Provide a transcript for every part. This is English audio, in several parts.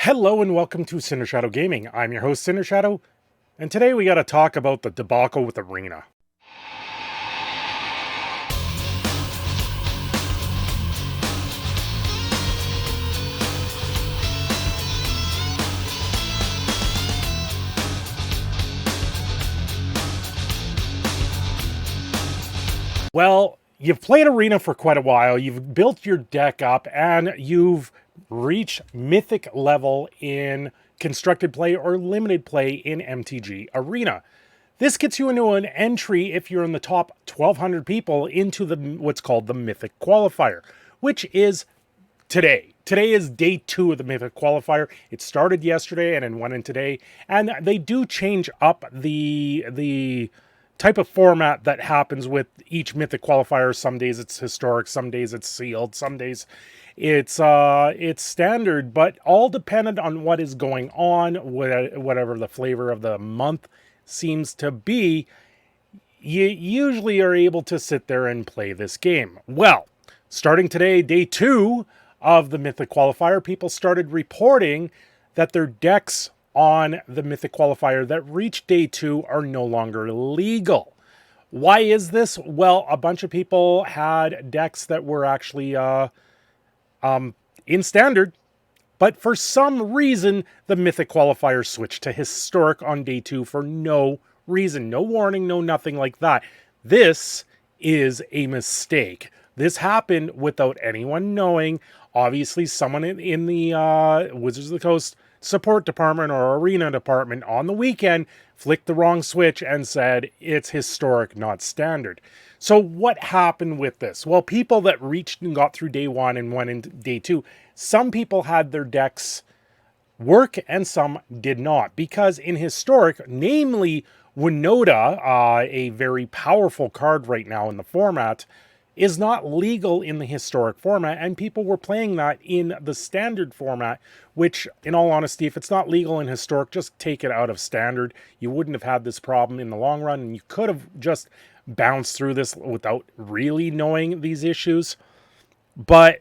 Hello and welcome to Cindershadow Gaming. I'm your host Cindershadow, and today we got to talk about the debacle with Arena. Well, you've played Arena for quite a while, you've built your deck up, and you've reached mythic level in constructed play or limited play in MTG Arena. This gets you into an entry if you're in the top 1,200 people into what's called the Mythic Qualifier, which is today. Today is day 2 of the Mythic Qualifier. It started yesterday and then went in today, and they do change up the type of format that happens with each Mythic Qualifier. Some days it's historic, some days it's sealed, some days it's standard, but all dependent on what is going on, whatever the flavor of the month seems to be. You usually are able to sit there and play this game. Well, starting today, day 2 of the Mythic Qualifier, people started reporting that their decks on the Mythic Qualifier that reached day 2 are no longer legal. Why is this? Well, a bunch of people had decks that were actually in standard, but for some reason, the Mythic Qualifier switched to historic on day 2 for no reason. No warning, no nothing like that. This is a mistake. This happened without anyone knowing. Obviously, someone in the Wizards of the Coast support department or arena department on the weekend flicked the wrong switch and said it's historic, not standard. So what happened with this? Well, people that reached and got through day 1 and went into day 2, some people had their decks work and some did not, because in historic, namely Winota, a very powerful card right now in the format, is not legal in the historic format, and people were playing that in the standard format, which, in all honesty, if it's not legal in historic, just take it out of standard. You wouldn't have had this problem in the long run, and you could have just bounced through this without really knowing these issues. But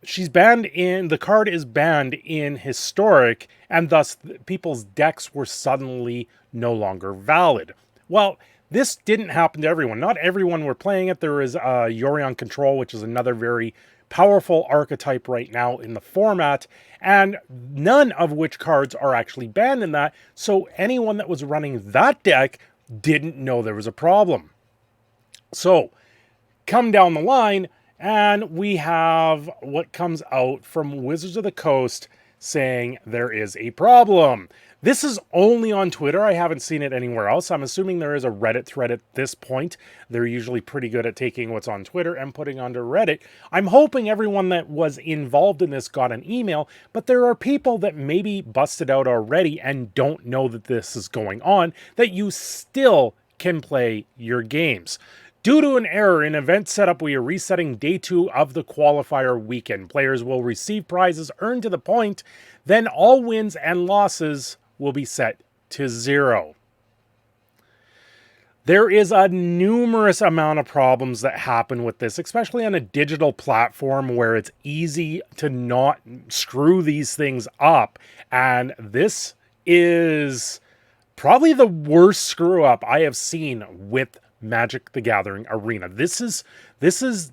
the card is banned in historic, and thus people's decks were suddenly no longer valid. Well, this didn't happen to everyone. Not everyone were playing it. There is Yorion Control, which is another very powerful archetype right now in the format, and none of which cards are actually banned in that. So anyone that was running that deck didn't know there was a problem. So come down the line, and we have what comes out from Wizards of the Coast saying there is a problem. This is only on Twitter. I haven't seen it anywhere else. I'm assuming there is a Reddit thread at this point. They're usually pretty good at taking what's on Twitter and putting onto Reddit. I'm hoping everyone that was involved in this got an email, but there are people that maybe busted out already and don't know that this is going on, that you still can play your games. Due to an error in event setup, we are resetting day 2 of the qualifier weekend. Players will receive prizes earned to the point, then all wins and losses will be set to 0. There is a numerous amount of problems that happen with this, especially on a digital platform where it's easy to not screw these things up. And this is probably the worst screw up I have seen with Magic the Gathering Arena. This is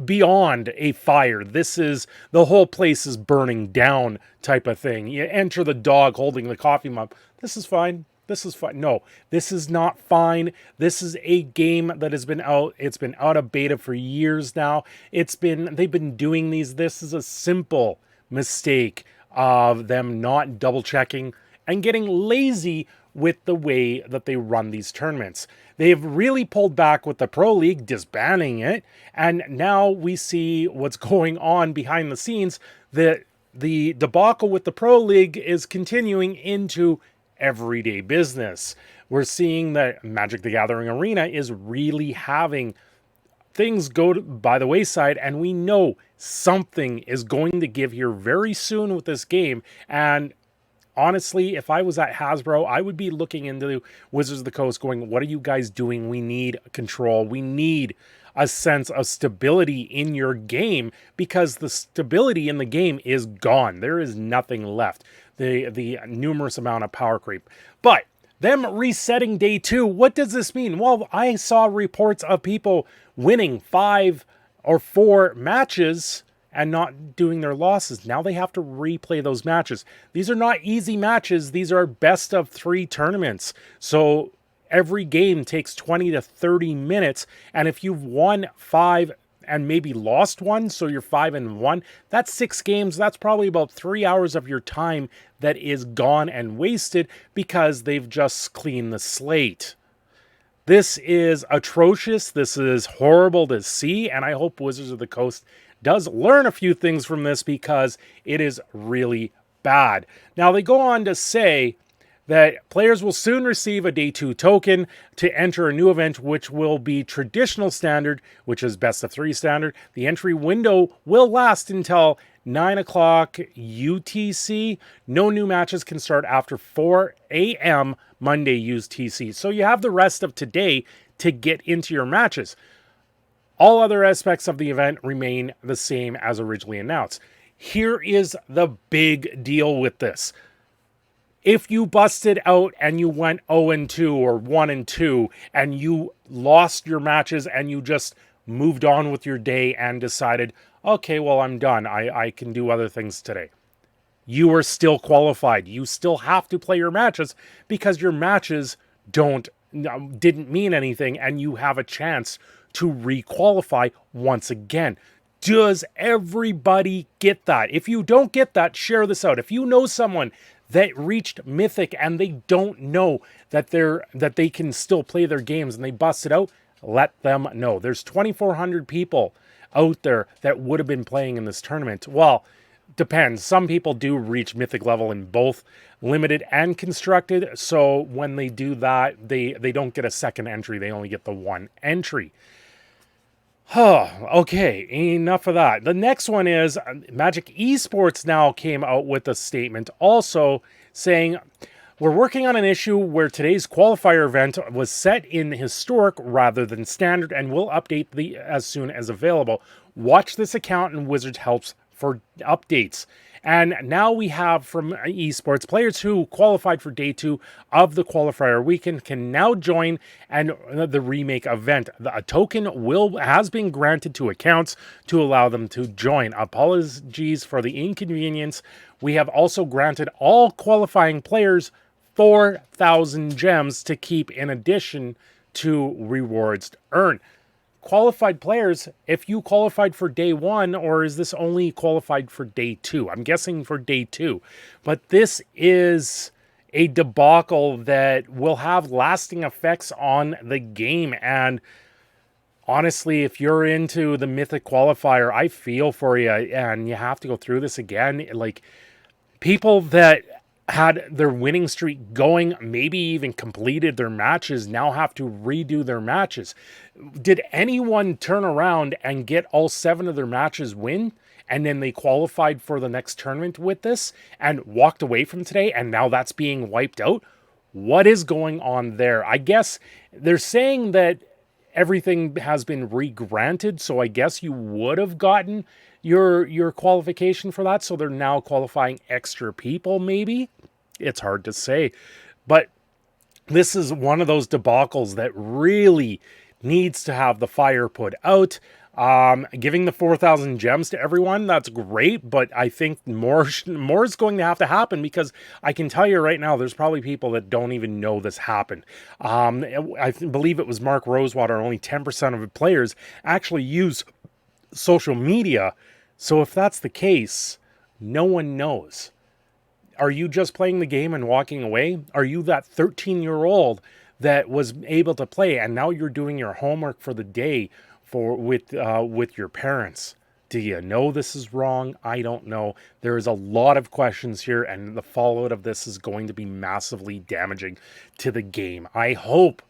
beyond a fire. This is the whole place is burning down type of thing. You enter the dog holding the coffee mug. This is fine. This is fine. No, this is not fine. This is a game that has been out. It's been out of beta for years now. They've been doing these. This is a simple mistake of them not double checking and getting lazy with the way that they run these tournaments. They've really pulled back with the Pro League, disbanding it, and now we see what's going on behind the scenes. The debacle with the Pro League is continuing into everyday business. We're seeing that Magic the Gathering Arena is really having things go by the wayside, and we know something is going to give here very soon with this game. And honestly, if I was at Hasbro, I would be looking into Wizards of the Coast going, what are you guys doing? We need control. We need a sense of stability in your game, because the stability in the game is gone. There is nothing left. The numerous amount of power creep. But them resetting day 2, what does this mean? Well, I saw reports of people winning 5 or 4 matches and not doing their losses. Now they have to replay those matches. These are not easy matches. These are best of 3 tournaments. So every game takes 20 to 30 minutes. And if you've won 5 and maybe lost 1, so you're 5-1, that's 6 games. That's probably about 3 hours of your time that is gone and wasted because they've just cleaned the slate. This is atrocious. This is horrible to see. And I hope Wizards of the Coast does learn a few things from this, because it is really bad. Now, they go on to say that players will soon receive a day 2 token to enter a new event, which will be traditional standard, which is best of 3 standard. The entry window will last until 9 o'clock UTC. No new matches can start after 4 a.m. Monday UTC. So you have the rest of today to get into your matches. All other aspects of the event remain the same as originally announced. Here is the big deal with this. If you busted out and you went 0-2 or 1-2 and you lost your matches and you just moved on with your day and decided, okay, well, I'm done. I can do other things today. You are still qualified. You still have to play your matches, because your matches didn't mean anything, and you have a chance to re-qualify once again. Does everybody get that? If you don't get that, share this out. If you know someone that reached Mythic and they don't know that they can still play their games and they bust it out, let them know. There's 2,400 people out there that would have been playing in this tournament. Well, depends. Some people do reach Mythic level in both limited and constructed. So when they do that, they don't get a second entry. They only get the 1 entry. Okay, enough of that. The next one is Magic Esports now came out with a statement also saying, we're working on an issue where today's qualifier event was set in historic rather than standard, and we'll update as soon as available. Watch this account and Wizards helps for updates. And now we have from esports, players who qualified for day 2 of the qualifier weekend can now join and the remake event. A token has been granted to accounts to allow them to join. Apologies for the inconvenience. We have also granted all qualifying players 4,000 gems to keep in addition to rewards earned. Qualified players, if you qualified for day 1, or is this only qualified for day 2? I'm guessing for day 2. But this is a debacle that will have lasting effects on the game. And honestly, if you're into the Mythic Qualifier, I feel for you. And you have to go through this again. Like, people that had their winning streak going, maybe even completed their matches, now have to redo their matches. Did anyone turn around and get all 7 of their matches win, and then they qualified for the next tournament with this and walked away from today, and now that's being wiped out? What is going on there? I guess they're saying that everything has been re-granted, so I guess you would have gotten your qualification for that, so they're now qualifying extra people, maybe? It's hard to say. But this is one of those debacles that really needs to have the fire put out. Giving the 4,000 gems to everyone, that's great, but I think more is going to have to happen, because I can tell you right now, there's probably people that don't even know this happened. I believe it was Mark Rosewater, only 10% of players actually use social media. So if that's the case, no one knows. Are you just playing the game and walking away? Are you that 13-year-old that was able to play and now you're doing your homework for the day with your parents? Do you know this is wrong? I don't know. There is a lot of questions here, and the fallout of this is going to be massively damaging to the game. I hope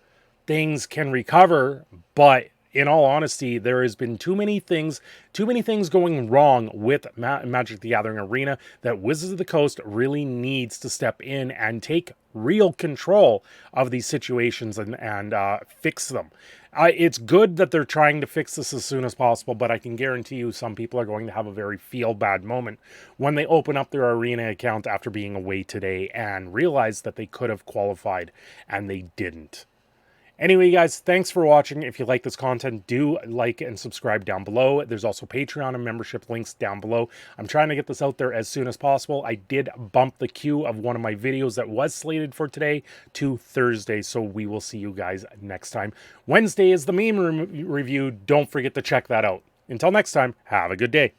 things can recover, but in all honesty, there has been too many things going wrong with Magic the Gathering Arena that Wizards of the Coast really needs to step in and take real control of these situations and fix them. It's good that they're trying to fix this as soon as possible, but I can guarantee you some people are going to have a very feel-bad moment when they open up their Arena account after being away today and realize that they could have qualified and they didn't. Anyway, guys, thanks for watching. If you like this content, do like and subscribe down below. There's also Patreon and membership links down below. I'm trying to get this out there as soon as possible. I did bump the queue of one of my videos that was slated for today to Thursday, so we will see you guys next time. Wednesday is the meme review. Don't forget to check that out. Until next time, have a good day.